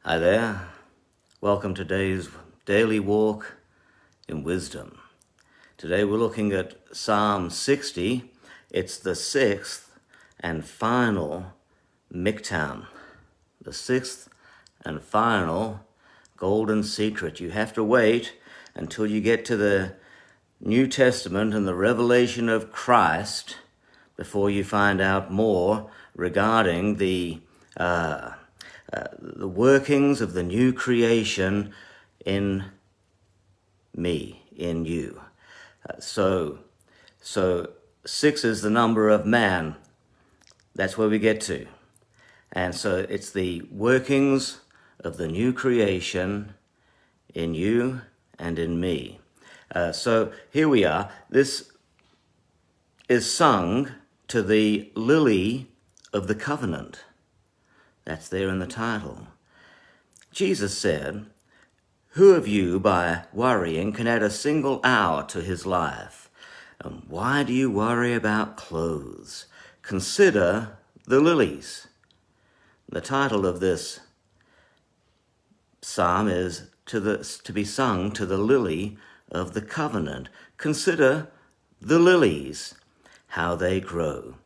Hi there. Welcome to today's daily walk in wisdom. Today we're looking at Psalm 60. It's the sixth and final Michtam. The sixth and final golden secret. You have to wait until you get to the New Testament and the revelation of Christ before you find out more regarding the workings of the new creation in me, in you. So 6 is the number of man. That's where we get to. And so it's the workings of the new creation in you and in me. So here we are. This is sung to the lily of the covenant. That's there in the title. Jesus said, "Who of you, by worrying, can add a single hour to his life? And why do you worry about clothes? Consider the lilies." The title of this psalm is to be sung to the lily of the covenant. Consider the lilies, how they grow.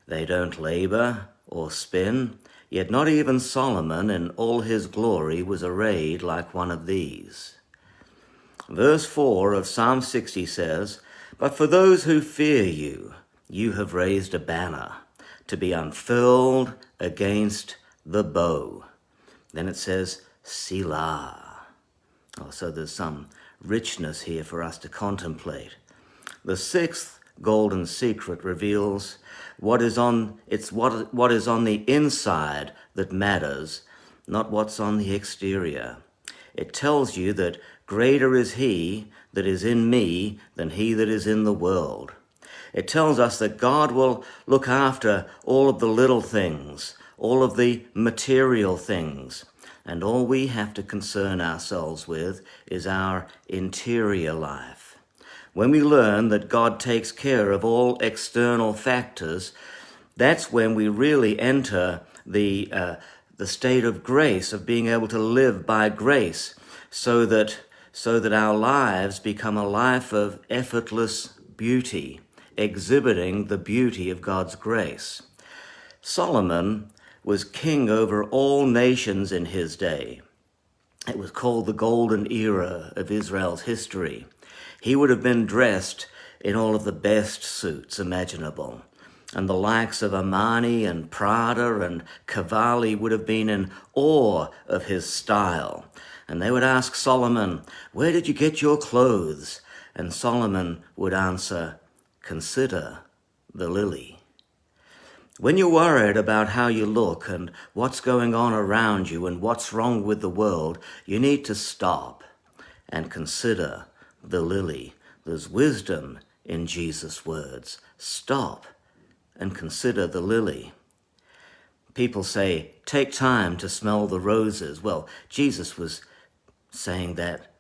They don't labor or spin, yet not even Solomon in all his glory was arrayed like one of these. Verse 4 of Psalm 60 says, "But for those who fear you, you have raised a banner to be unfurled against the bow." Then it says, Selah. So there's some richness here for us to contemplate. The sixth golden secret reveals what is on the inside that matters, not what's on the exterior. It tells you that greater is he that is in me than he that is in the world. It tells us that God will look after all of the little things, all of the material things, and all we have to concern ourselves with is our interior life. When we learn that God takes care of all external factors, that's when we really enter the state of grace, of being able to live by grace, so that our lives become a life of effortless beauty, exhibiting the beauty of God's grace. Solomon was king over all nations in his day. It was called the golden era of Israel's history. He would have been dressed in all of the best suits imaginable, and the likes of Armani and Prada and Cavalli would have been in awe of his style. And they would ask Solomon, "Where did you get your clothes?" And Solomon would answer, "Consider the lily." When you're worried about how you look and what's going on around you and what's wrong with the world, you need to stop and consider the lily. There's wisdom in Jesus' words. Stop and consider the lily. People say, take time to smell the roses. Well, Jesus was saying that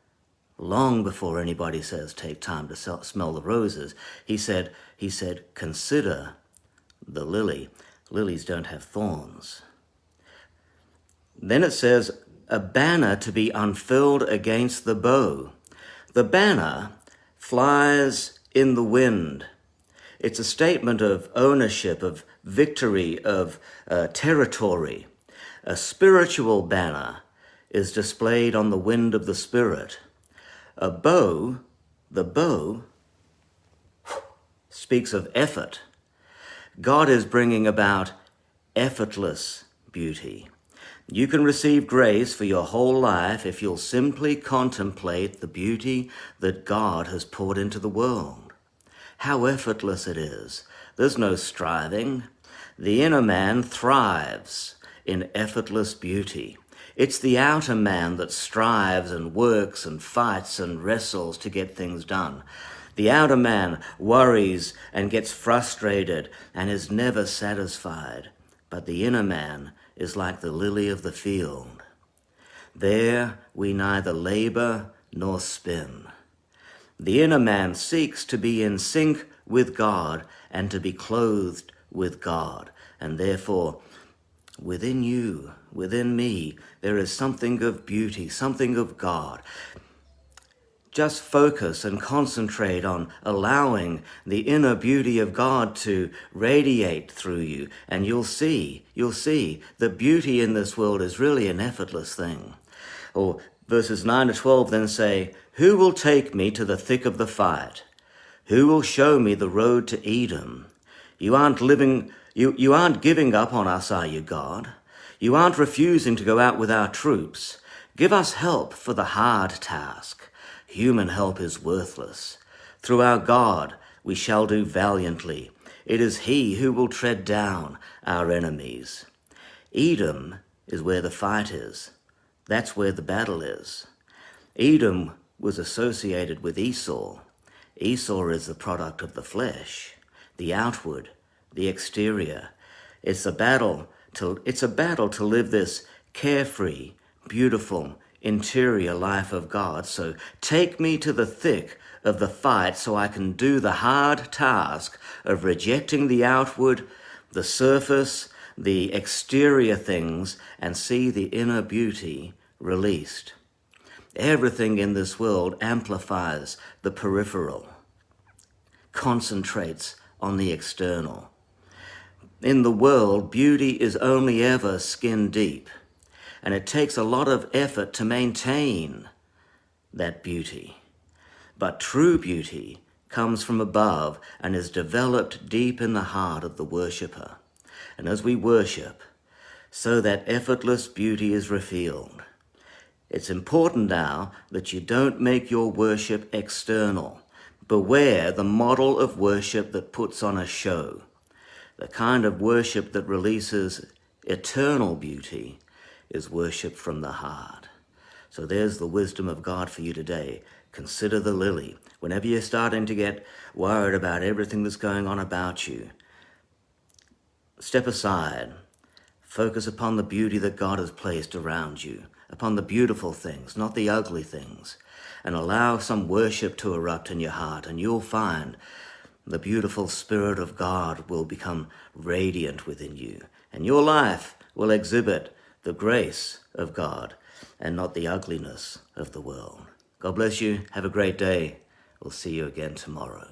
long before anybody says take time to smell the roses. He said, consider the lily. Lilies don't have thorns. Then it says, a banner to be unfurled against the bow. The banner flies in the wind. It's a statement of ownership, of victory, of territory. A spiritual banner is displayed on the wind of the Spirit. A bow, the bow, speaks of effort. God is bringing about effortless beauty. You can receive grace for your whole life if you'll simply contemplate the beauty that God has poured into the world. How effortless it is. There's no striving. The inner man thrives in effortless beauty. It's the outer man that strives and works and fights and wrestles to get things done. The outer man worries and gets frustrated and is never satisfied. But the inner man is like the lily of the field. There we neither labor nor spin. The inner man seeks to be in sync with God and to be clothed with God. And therefore, within you, within me, there is something of beauty, something of God. Just focus and concentrate on allowing the inner beauty of God to radiate through you, and you'll see the beauty in this world is really an effortless thing. Or verses 9 to 12 then say, "Who will take me to the thick of the fight? Who will show me the road to Edom? You aren't giving up on us, are you, God? You aren't refusing to go out with our troops. Give us help for the hard task. Human help is worthless. Through our God we shall do valiantly. It is he who will tread down our enemies." Edom is where the fight is. That's where the battle is. Edom was associated with Esau. Esau is the product of the flesh, the outward, the exterior. It's a battle to live this carefree, beautiful, interior life of God. So take me to the thick of the fight so I can do the hard task of rejecting the outward, the surface, the exterior things, and see the inner beauty released. Everything in this world amplifies the peripheral, concentrates on the external. In the world, beauty is only ever skin deep, and it takes a lot of effort to maintain that beauty. But true beauty comes from above and is developed deep in the heart of the worshipper. And as we worship, so that effortless beauty is revealed. It's important now that you don't make your worship external. Beware the model of worship that puts on a show. The kind of worship that releases eternal beauty is worship from the heart. So there's the wisdom of God for you today. Consider the lily. Whenever you're starting to get worried about everything that's going on about you, step aside. Focus upon the beauty that God has placed around you, upon the beautiful things, not the ugly things, and allow some worship to erupt in your heart, and you'll find the beautiful Spirit of God will become radiant within you, and your life will exhibit the grace of God and not the ugliness of the world. God bless you. Have a great day. We'll see you again tomorrow.